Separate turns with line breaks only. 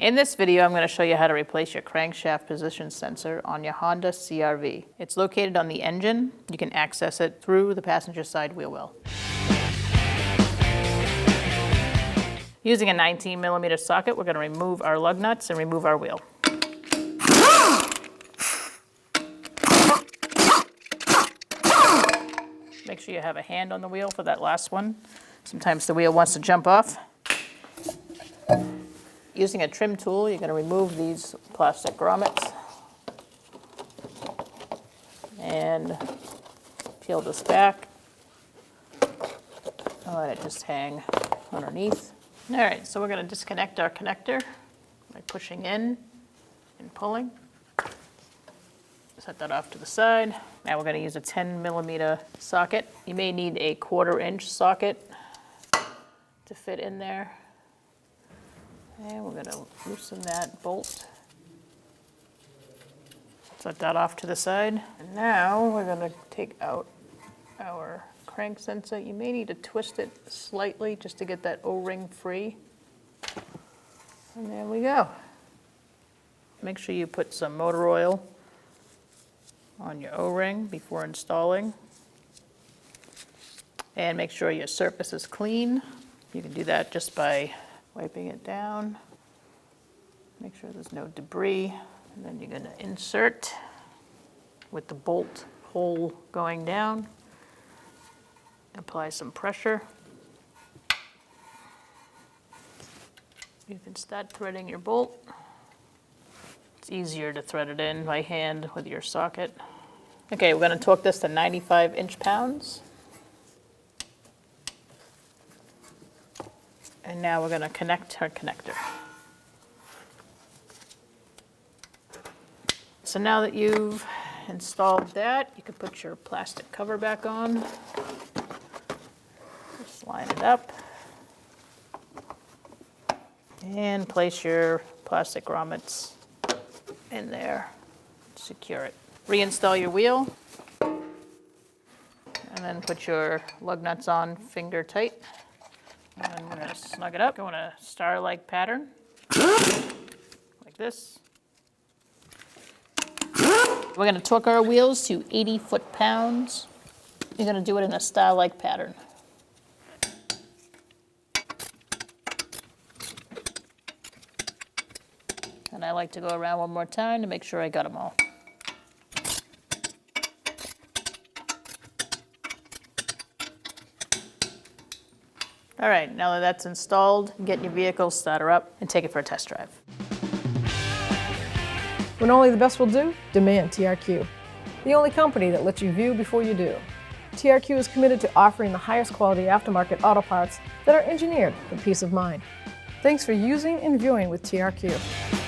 In this video, I'm going to show you how to replace your crankshaft position sensor on your Honda CR-V. It's located on the engine. You can access it through the passenger side wheel well. Using a 19mm socket, we're going to remove our lug nuts and remove our wheel. Make sure you have a hand on the wheel for that last one. Sometimes the wheel wants to jump off. Using a trim tool, you're going to remove these plastic grommets and peel this back. I'll let it just hang underneath. All right, so we're going to disconnect our connector by pushing in and pulling. Set that off to the side. Now we're going to use a 10mm socket. You may need a 1/4" socket to fit in there. And we're going to loosen that bolt. Set that off to the side. And now we're going to take out our crank sensor. You may need to twist it slightly just to get that O-ring free. And there we go. Make sure you put some motor oil on your O-ring before installing. And make sure your surface is clean. You can do that just by wiping it down. Make sure there's no debris. And then you're going to insert with the bolt hole going down. Apply some pressure. You can start threading your bolt. It's easier to thread it in by hand with your socket. Okay, we're going to torque this to 95 inch-pounds. And now we're going to connect our connector. So now that you've installed that, you can put your plastic cover back on. Just line it up. And place your plastic grommets in there. Secure it. Reinstall your wheel. And then put your lug nuts on finger tight. And then we're going to snug it up. Go in a star-like pattern, like this. We're going to torque our wheels to 80 foot-pounds. You're going to do it in a star-like pattern. And I like to go around one more time to make sure I got them all. All right, now that that's installed, get your vehicle, start her up, and take it for a test drive.
When only the best will do, demand TRQ. The only company that lets you view before you do. TRQ is committed to offering the highest quality aftermarket auto parts that are engineered for peace of mind. Thanks for using and viewing with TRQ.